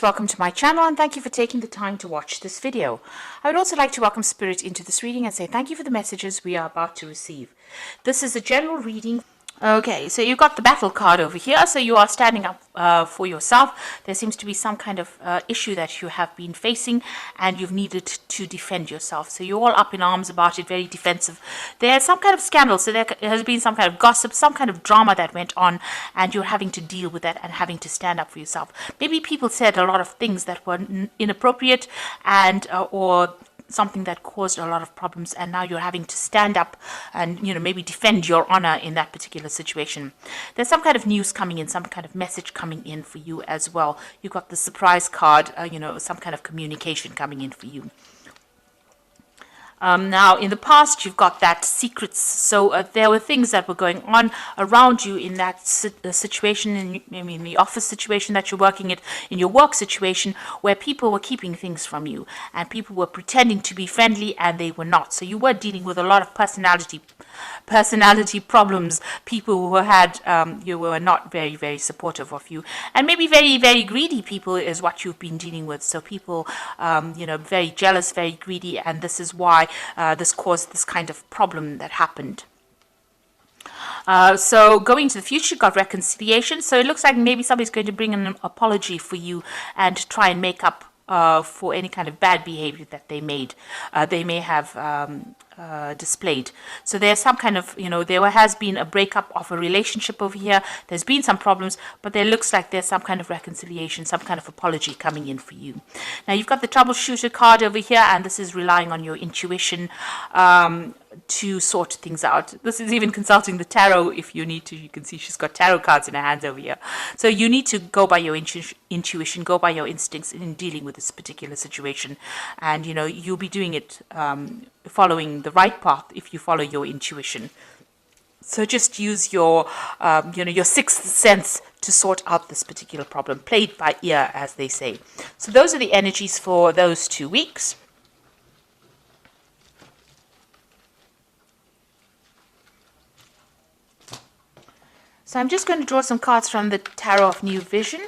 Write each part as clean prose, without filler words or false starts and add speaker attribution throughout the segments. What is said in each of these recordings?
Speaker 1: welcome to my channel and thank you for taking the time to watch this video. I would also like to welcome Spirit into this reading and say thank you for the messages we are about to receive. This is a general reading. Okay, so you've got the battle card over here, so you are standing up for yourself. There seems to be some kind of issue that you have been facing and you've needed to defend yourself. So you're all up in arms about it, very defensive. There's some kind of scandal, so there has been some kind of gossip, some kind of drama that went on, and you're having to deal with that and having to stand up for yourself. Maybe people said a lot of things that were inappropriate and or something that caused a lot of problems, and now you're having to stand up and maybe defend your honor in that particular situation. There's some kind of news coming in, some kind of message coming in for you as well. You've got the surprise card, some kind of communication coming in for you. Now, in the past, you've got that secrets. So there were things that were going on around you in that situation, in the office situation that you're working in your work situation, where people were keeping things from you and people were pretending to be friendly and they were not. So you were dealing with a lot of personality problems. People who had you were not very, very supportive of you, and maybe very, very greedy people is what you've been dealing with. So people very jealous, very greedy, and this is why this caused this kind of problem that happened. So going to the future, got reconciliation. So it looks like maybe somebody's going to bring an apology for you and try and make up for any kind of bad behavior that they may have displayed. So there's some kind of, there has been a breakup of a relationship over here. There's been some problems, but there looks like there's some kind of reconciliation, some kind of apology coming in for you. Now you've got the troubleshooter card over here, and this is relying on your intuition to sort things out. This is even consulting the tarot if you need to. You can see she's got tarot cards in her hands over here. So you need to go by your intuition, go by your instincts in dealing with this particular situation. And, you'll be doing it following the right path if you follow your intuition. So just use your, your sixth sense to sort out this particular problem. Play it by ear, as they say. So those are the energies for those 2 weeks. So I'm just going to draw some cards from the Tarot of New Vision.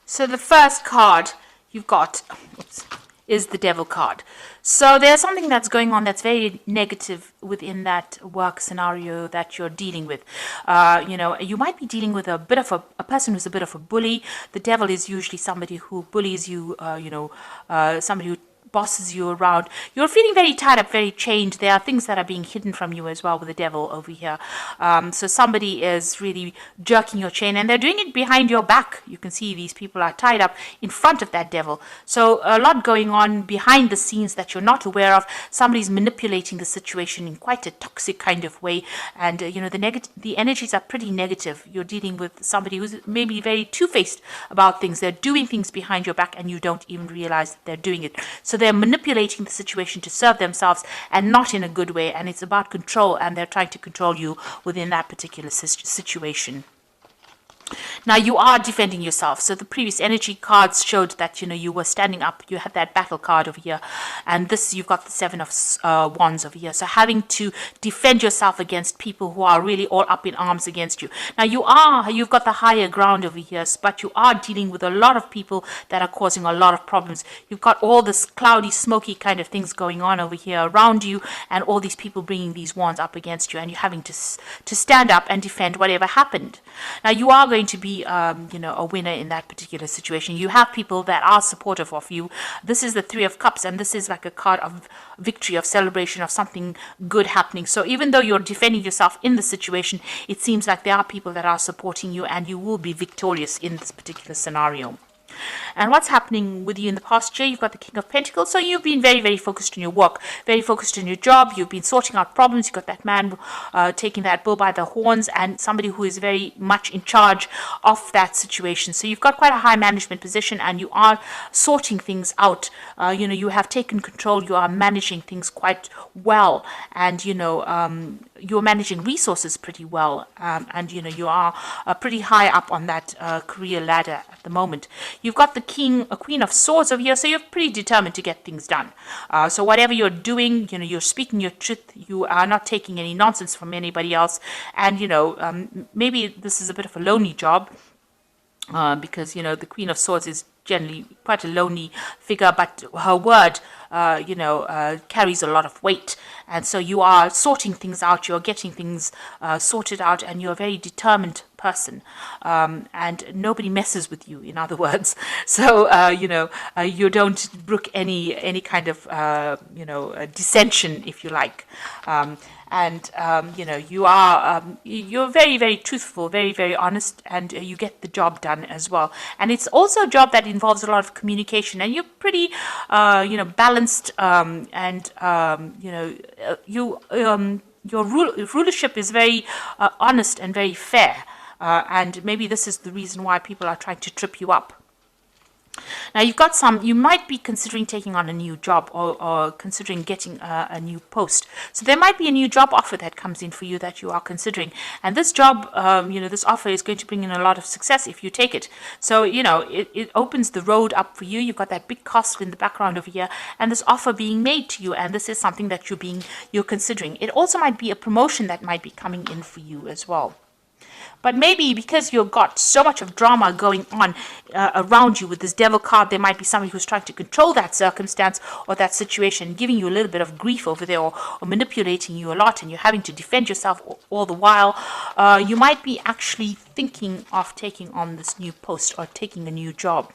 Speaker 1: So the first card you've got is the Devil card. So there's something that's going on that's very negative within that work scenario that you're dealing with. You might be dealing with a person who's a bit of a bully. The Devil is usually somebody who bullies you, somebody who bosses you around. You're feeling very tied up, very chained. There are things that are being hidden from you as well with the Devil over here. So somebody is really jerking your chain, and they're doing it behind your back. You can see these people are tied up in front of that Devil. So a lot going on behind the scenes that you're not aware of. Somebody's manipulating the situation in quite a toxic kind of way, and the energies are pretty negative. You're dealing with somebody who's maybe very two-faced about things. They're doing things behind your back and you don't even realize that they're doing it. So they're manipulating the situation to serve themselves and not in a good way, and it's about control, and they're trying to control you within that particular situation. Now you are defending yourself. So the previous energy cards showed that you were standing up. You had that battle card over here, and this you've got the Seven of Wands over here. So having to defend yourself against people who are really all up in arms against you. Now you've got the higher ground over here, but you are dealing with a lot of people that are causing a lot of problems. You've got all this cloudy, smoky kind of things going on over here around you, and all these people bringing these wands up against you, and you're having to stand up and defend whatever happened. Now you are going to be a winner in that particular situation. You have people that are supportive of you. This is the Three of Cups, and this is like a card of victory, of celebration, of something good happening. So even though you're defending yourself in the situation, it seems like there are people that are supporting you, and you will be victorious in this particular scenario. And what's happening with you in the past year? You've got the King of Pentacles. So you've been very, very focused on your work, very focused on your job. You've been sorting out problems. You've got that man taking that bull by the horns, and somebody who is very much in charge of that situation. So you've got quite a high management position, and you are sorting things out. You have taken control. You are managing things quite well, and you're managing resources pretty well, and you are pretty high up on that career ladder at the moment. You've got the Queen of Swords over here, so you're pretty determined to get things done. So whatever you're doing, you're speaking your truth. You are not taking any nonsense from anybody else, and maybe this is a bit of a lonely job, because the Queen of Swords is generally quite a lonely figure, but her word carries a lot of weight, and so you are sorting things out, you're getting things sorted out, and you're a very determined person, and nobody messes with you, in other words. So you don't brook any kind of dissension, if you like. You're very, very truthful, very, very honest, and you get the job done as well. And it's also a job that involves a lot of communication, and you're pretty balanced, your rulership is very honest and very fair, and maybe this is the reason why people are trying to trip you up. Now you might be considering taking on a new job, or considering getting a new post. So there might be a new job offer that comes in for you that you are considering. And this job, this offer is going to bring in a lot of success if you take it. So, it opens the road up for you. You've got that big castle in the background over here, and this offer being made to you. And this is something that you're considering. It also might be a promotion that might be coming in for you as well. But maybe because you've got so much of drama going on around you with this Devil card, there might be somebody who's trying to control that circumstance or that situation, giving you a little bit of grief over there, or manipulating you a lot, and you're having to defend yourself all the while. You might be actually thinking of taking on this new post or taking a new job.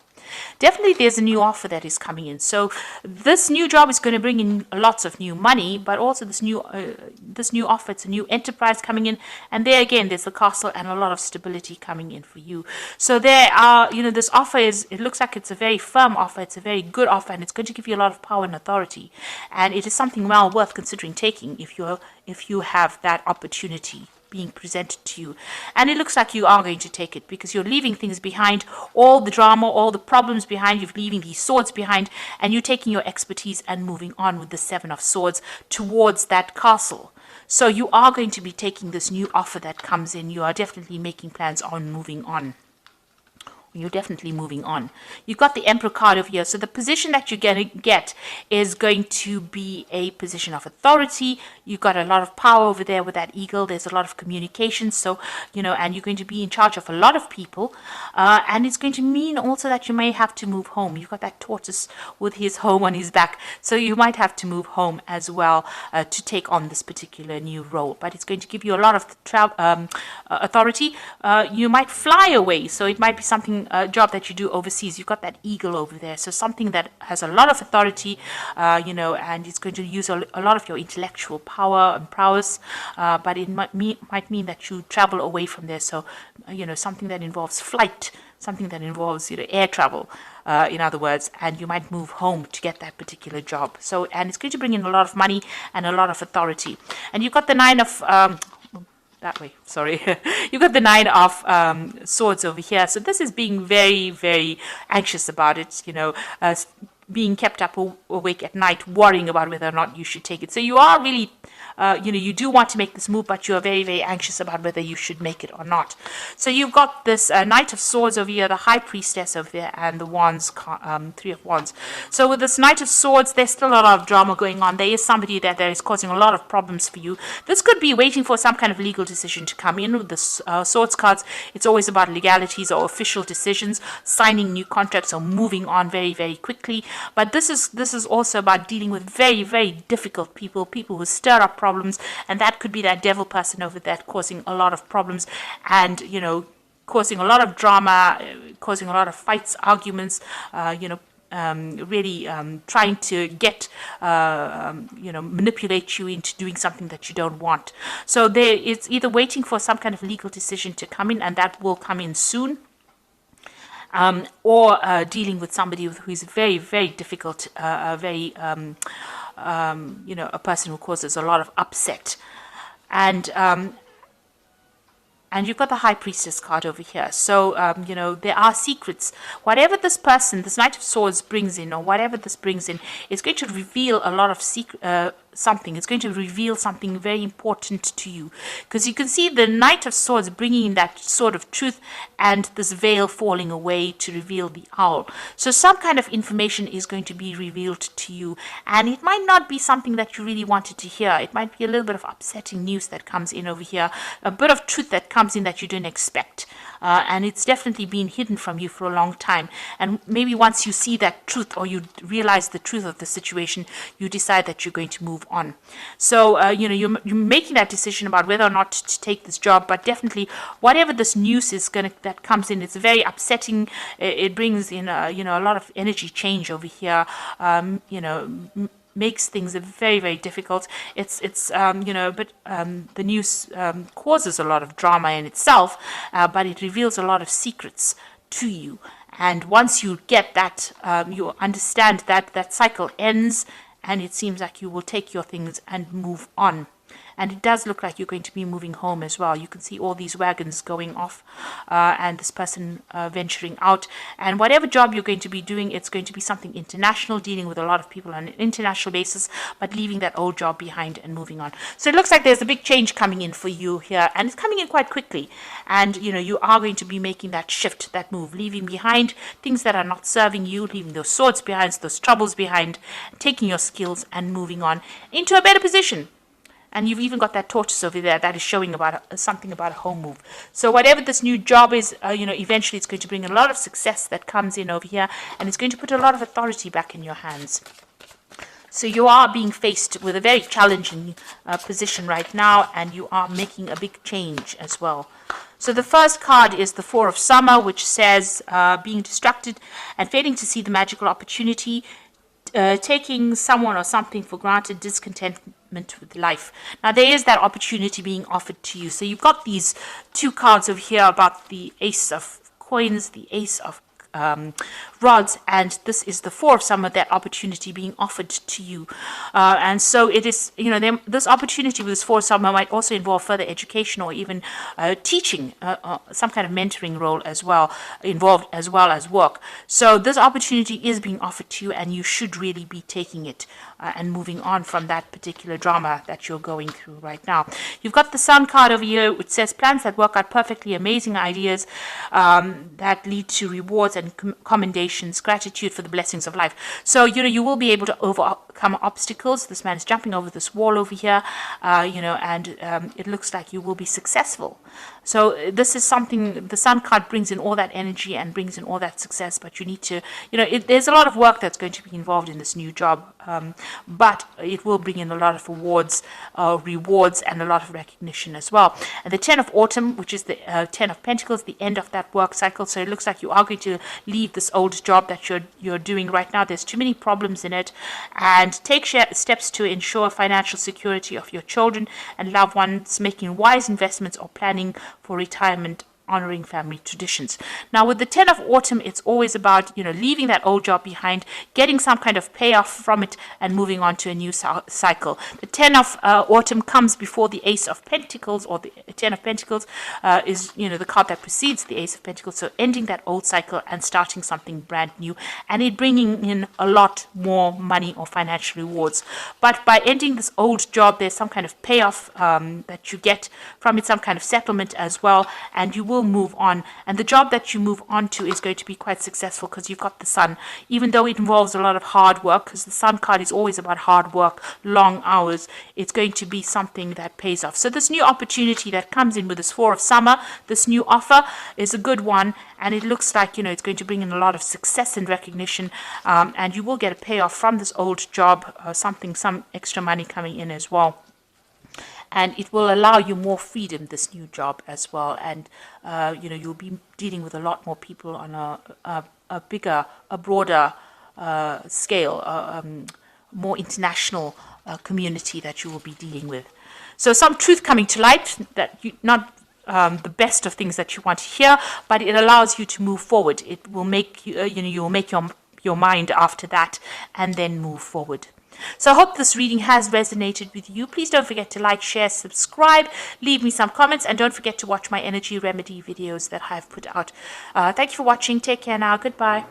Speaker 1: Definitely there's a new offer that is coming in. So this new job is going to bring in lots of new money, but also this new offer, it's a new enterprise coming in, and there again there's a castle and a lot of stability coming in for you. So there are, this offer it looks like it's a very firm offer, it's a very good offer, and it's going to give you a lot of power and authority, and it is something well worth considering taking if you have that opportunity being presented to you. And it looks like you are going to take it, because you're leaving things behind, all the drama, all the problems behind, you're leaving these swords behind, and you're taking your expertise and moving on with the Seven of Swords towards that castle. So you are going to be taking this new offer that comes in. You are definitely making plans on moving on. You're definitely moving on. You've got the Emperor card over here. So the position that you're going to get is going to be a position of authority. You've got a lot of power over there with that eagle. There's a lot of communication. So, and you're going to be in charge of a lot of people. And it's going to mean also that you may have to move home. You've got that tortoise with his home on his back. So you might have to move home as well to take on this particular new role. But it's going to give you a lot of authority. You might fly away. So it might be something, a job that you do overseas. You've got that eagle over there, so something that has a lot of authority, and it's going to use a lot of your intellectual power and prowess, but it might mean that you travel away from there. So something that involves flight, something that involves air travel, in other words, and you might move home to get that particular job. So, and it's going to bring in a lot of money and a lot of authority. And you've got the Nine of that way, sorry. You've got the Nine of Swords over here. So this is being very, very anxious about it, being kept up awake at night, worrying about whether or not you should take it. So you are really, you do want to make this move, but you're very, very anxious about whether you should make it or not. So you've got this Knight of Swords over here, the High Priestess over there, and the Wands, Three of Wands. So with this Knight of Swords, there's still a lot of drama going on. There is somebody that is causing a lot of problems for you. This could be waiting for some kind of legal decision to come in. With the Swords cards, it's always about legalities or official decisions, signing new contracts or moving on very, very quickly. But this is also about dealing with very, very difficult people who stir up problems, and that could be that devil person over there causing a lot of problems, and causing a lot of drama, causing a lot of fights, arguments, really trying to get manipulate you into doing something that you don't want. So it's either waiting for some kind of legal decision to come in, and that will come in soon. or dealing with somebody who is very, very difficult, very, a person who causes a lot of upset. And you've got the High Priestess card over here. So, there are secrets. Whatever this person, this Knight of Swords brings in, or whatever this brings in, is going to reveal a lot of something. It's going to reveal something very important to you. Because you can see the Knight of Swords bringing in that sword of truth and this veil falling away to reveal the owl. So some kind of information is going to be revealed to you. And it might not be something that you really wanted to hear. It might be a little bit of upsetting news that comes in over here. A bit of truth that comes in that you didn't expect. And it's definitely been hidden from you for a long time. And maybe once you see that truth, or you realize the truth of the situation, you decide that you're going to move on. So, you're making that decision about whether or not to take this job. But definitely, whatever this news is that comes in, it's very upsetting. It brings in, a lot of energy change over here. Makes things very, very difficult. But the news causes a lot of drama in itself, but it reveals a lot of secrets to you. And once you get that, you understand that cycle ends, and it seems like you will take your things and move on. And it does look like you're going to be moving home as well. You can see all these wagons going off, and this person venturing out. And whatever job you're going to be doing, it's going to be something international, dealing with a lot of people on an international basis, but leaving that old job behind and moving on. So it looks like there's a big change coming in for you here, and it's coming in quite quickly. And, you are going to be making that shift, that move, leaving behind things that are not serving you, leaving those swords behind, those troubles behind, taking your skills and moving on into a better position. And you've even got that tortoise over there that is showing about something about a home move. So whatever this new job is, eventually it's going to bring a lot of success that comes in over here, and it's going to put a lot of authority back in your hands. So you are being faced with a very challenging position right now, and you are making a big change as well. So the first card is the Four of Summer, which says being distracted and failing to see the magical opportunity, taking someone or something for granted, discontentment with life. Now there is that opportunity being offered to you. So you've got these two cards over here about the Ace of Coins, the Ace of rods, and this is the Four of Summer, that opportunity being offered to you. And so it is, this opportunity with this Four of Summer might also involve further education, or even teaching, some kind of mentoring role as well, involved, as well as work. So this opportunity is being offered to you, and you should really be taking it and moving on from that particular drama that you're going through right now. You've got the Sun card over here, which says plans that work out perfectly, amazing ideas that lead to rewards and commendations, gratitude for the blessings of life. So, you will be able to overcome obstacles. This man is jumping over this wall over here, and it looks like you will be successful. So this is something, the Sun card brings in all that energy and brings in all that success, but you need to, there's a lot of work that's going to be involved in this new job, but it will bring in a lot of rewards, and a lot of recognition as well. And the Ten of Autumn, which is the Ten of Pentacles, the end of that work cycle. So it looks like you are going to leave this old job that you're doing right now. There's too many problems in it, and take steps to ensure financial security of your children and loved ones, making wise investments or planning for retirement, honoring family traditions. Now with the Ten of Autumn, it's always about, leaving that old job behind, getting some kind of payoff from it, and moving on to a new cycle. The Ten of Autumn comes before the Ace of Pentacles, or the Ten of Pentacles is, the card that precedes the Ace of Pentacles. So ending that old cycle and starting something brand new, and it bringing in a lot more money or financial rewards. But by ending this old job, there's some kind of payoff that you get from it, some kind of settlement as well, and you will move on. And the job that you move on to is going to be quite successful, because you've got the Sun, even though it involves a lot of hard work, because the Sun card is always about hard work, long hours. It's going to be something that pays off. So this new opportunity that comes in with this Four of Summer, this new offer, is a good one, and it looks like, it's going to bring in a lot of success and recognition, and you will get a payoff from this old job, some extra money coming in as well. And it will allow you more freedom, this new job as well. And, you'll be dealing with a lot more people on a bigger, a broader scale, more international community that you will be dealing with. So some truth coming to light, that the best of things that you want to hear, but it allows you to move forward. It will make you, you will make your mind after that, and then move forward. So I hope this reading has resonated with you. Please don't forget to like, share, subscribe, leave me some comments, and don't forget to watch my energy remedy videos that I've put out. Thank you for watching. Take care now. Goodbye.